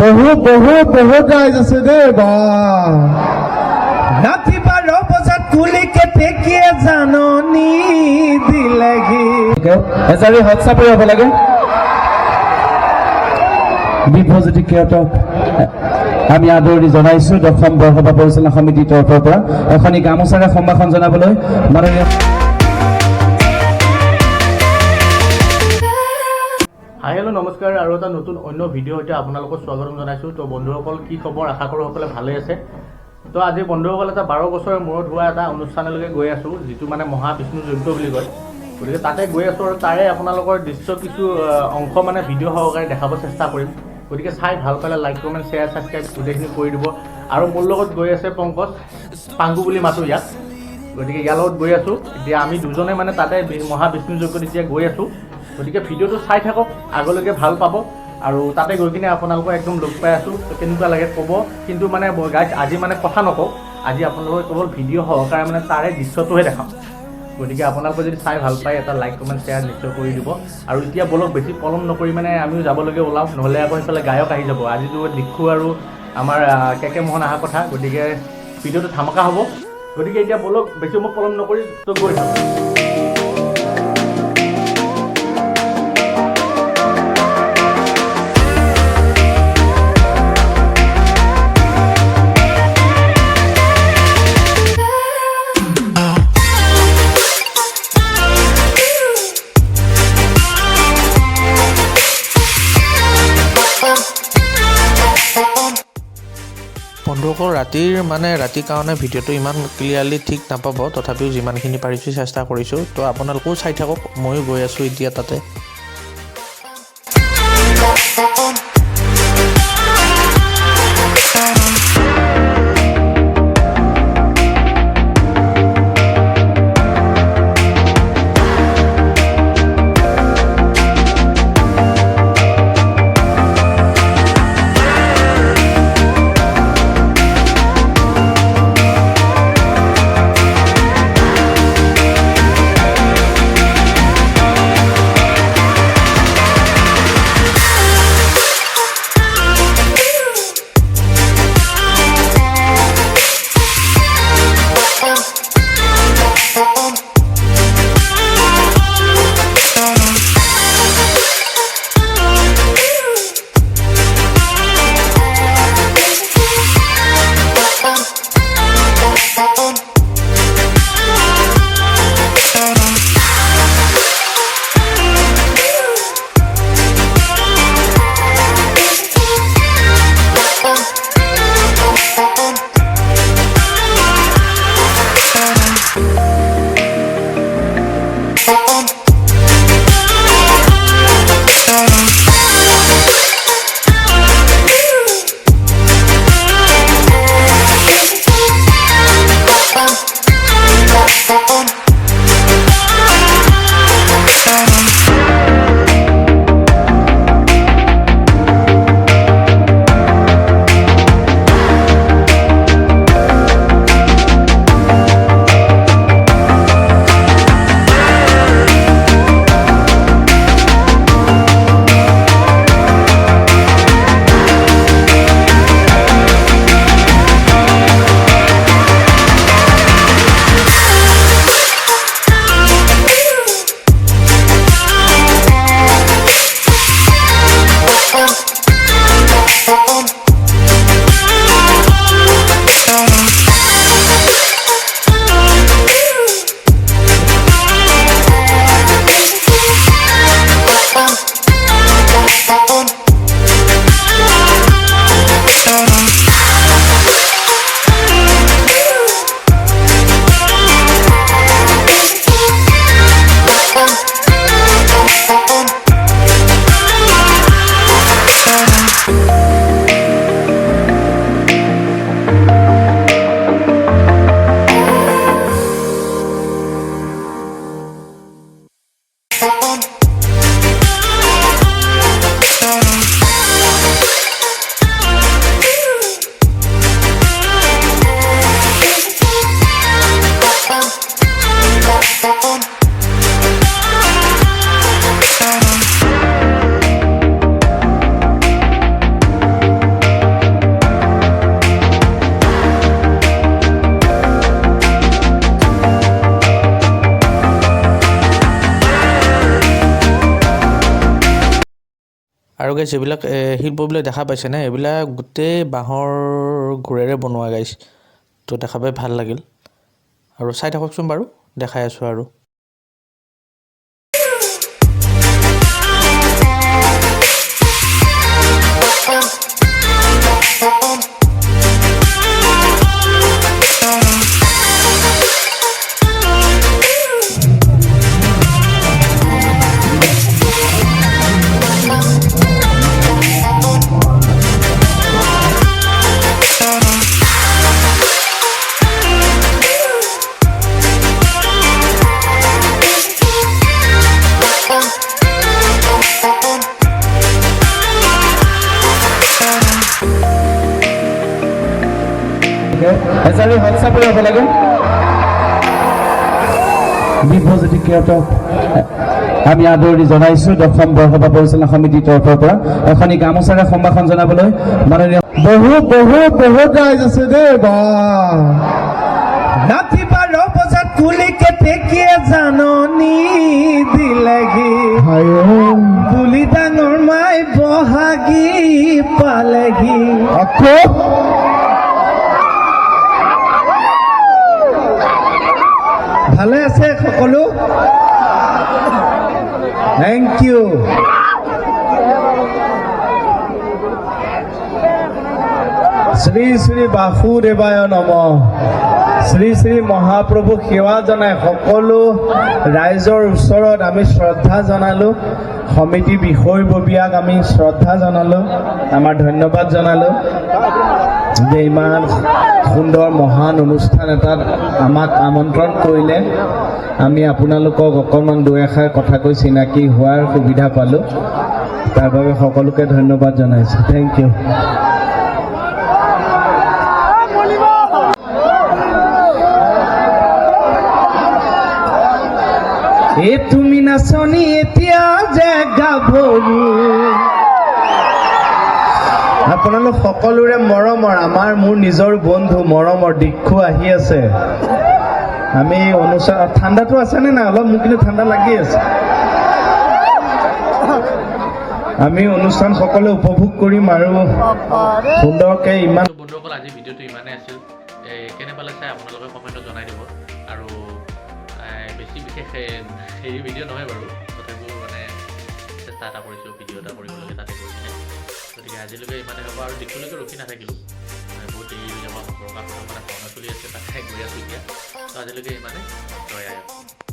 বহুত ৰাইজ আছে দেই বা ৰাতি 12 বজাত কুলিকে টেকিয়ে জাননী দিলেহি এজাৰি হাত চাপৰি হ'ব লাগে বিভজ্যোতি কেয়টক আমি আদৰণি জনাইছো 10ম বৰ্ষসভা পৰিচালনা সমিতিৰ তৰফৰ পৰা এখনি গামোচাৰে সম্ভাষণ জনাবলৈ মাননীয় হাই হেল্ল' নমস্কাৰ আৰু এটা নতুন অন্য ভিডিঅ' সৈতে আপোনালোকক স্বাগতম জনাইছোঁ তো বন্ধুসকল কি খবৰ আশা কৰোঁ সকলে ভালে আছে তো আজি বন্ধুসকল এটা 12 বছৰৰ মূৰত হোৱা এটা অনুষ্ঠানলৈকে গৈ আছোঁ যিটো মানে মহাবিষ্ণু যজ্ঞ বুলি কয় গতিকে তাতে গৈ আছোঁ আৰু তাৰে আপোনালোকৰ দৃশ্য কিছু অংশ মানে ভিডিঅ' সহকাৰে দেখাব চেষ্টা কৰিম গতিকে চাই ভাল পালে লাইক কমেণ্ট শ্বেয়াৰ ছাবস্ক্ৰাইব গোটেইখিনি কৰি দিব আৰু মোৰ লগত গৈ আছে পংকজ পাংগু বুলি মাতোঁ ইয়াক গতিকে ইয়াৰ লগত গৈ আছোঁ এতিয়া আমি দুজনে মানে তাতে মহাবিষ্ণু যজ্ঞত এতিয়া গৈ আছোঁ গতিকে ভিডিঅ'টো চাই থাকক আগলৈকে ভাল পাব আৰু তাতে গৈ কিনে আপোনালোকক একদম লগ পাই আছোঁ কেনেকুৱা লাগে ক'ব কিন্তু মানে গাইজ আজি মানে কথা নকওঁ আজি আপোনালোকে কেৱল ভিডিঅ' সহকাৰে মানে তাৰে দৃশ্যটোহে দেখাম গতিকে আপোনালোকে যদি চাই ভাল পায় এটা লাইক কমেণ্ট শ্বেয়াৰ নিশ্চয় কৰি দিব আৰু এতিয়া বলক বেছি পলম নকৰি মানে আমিও যাবলৈকে ওলাওঁ নহ'লে আকৌ সেইফালে গায়ক আহি যাব আজিতো দিক্ষু আৰু আমাৰ কেকে মোহন অহা কথা গতিকে ভিডিঅ'টো ধামাকা হ'ব গতিকে এতিয়া বলক বেছি সময় পলম নকৰি তো গৈ থাকোঁ বন্ধুসকল ৰাতিৰ কাৰণে ভিডিঅ'টো ইমান ক্লিয়াৰলি ঠিক নাপাব তথাপিও যিমানখিনি পাৰিছোঁ চেষ্টা কৰিছোঁ তো আপোনালোকেও চাই থাকক ময়ো গৈ আছোঁ এতিয়া তাতে গাইছ এইবিলাক শিল্পবিলাক দেখা পাইছেনে এইবিলাক গোটেই বাঁহৰ ঘূৰেৰে বনোৱা গাইছ তো দেখা পাই ভাল লাগিল আৰু চাই থাককচোন বাৰু দেখাই আছোঁ আৰু এজাৰি হোৱাটছআপলৈ হ'ব লাগে বি পজিটিভ কেয়াৰক আমি আদৰণি জনাইছোঁ দশম বৰসভা পৰিচালনা সমিতিৰ তৰফৰ পৰা এখনি গামোচাৰে সম্ভাষণ জনাবলৈ মাননীয় বহুত ৰাইজ আছে দেই বা ৰাতি 12 বজাত কুলিকে টেকিয়ে জাননী দিলেহি বুলি ডাঙৰ মাই বহাগী পালেহি আকৌ ভালে আছে সকলো থেংক ইউ শ্ৰী শ্ৰী বাসুদেৱায় নমঃ শ্ৰী শ্ৰী মহাপ্ৰভু সেৱা জনাই সকলো ৰাইজৰ ওচৰত আমি শ্ৰদ্ধা জনালোঁ সমিতি বিষয়ববীয়াক আমি শ্ৰদ্ধা জনালোঁ আমাৰ ধন্যবাদ জনালোঁ যে ইমান সুন্দৰ মহান অনুষ্ঠান এটাত আমাক আমন্ত্ৰণ কৰিলে আমি আপোনালোকক অকণমান দুই এষাৰ কথা কৈ চিনাকি হোৱাৰ সুবিধা পালোঁ তাৰ বাবে সকলোকে ধন্যবাদ জনাইছোঁ থেংক ইউ এই তুমি নাচনি এতিয়া যে গাভৰু আপোনালোক সকলোৰে মৰমৰ আমাৰ মোৰ নিজৰ বন্ধু মৰমৰ দীক্ষু আহি আছে আমি অনুষ্ঠান ঠাণ্ডাটো আছেনে নাই অলপ মোক কিন্তু ঠাণ্ডা লাগি আছে আমি অনুষ্ঠান সকলোৱে উপভোগ কৰিম আৰু সুন্দৰকৈ ইমান বন্ধুসকল আজি ভিডিঅ'টো ইমানেই আছিল কেনে পালে চাই আপোনালোকে কমেণ্টত জনাই দিব আৰু বেছি বিশেষ হেৰি ভিডিঅ' নহয় বাৰু তথাপিও মানে চেষ্টা এটা কৰিছোঁ ভিডিঅ' এটা কৰিবলৈকে তাতে কৰিছিলে গতিকে আজিলৈকে ইমানে হ'ব আৰু দেখিলৈকে ৰখি নাথাকিলোঁ বহুত দেৰি হৈ যাব ঘৰৰ কাম মানে সময় চলি আছে তাতে গৈ আছোঁ এতিয়া তো আজিলৈকে ইমানে জয় আই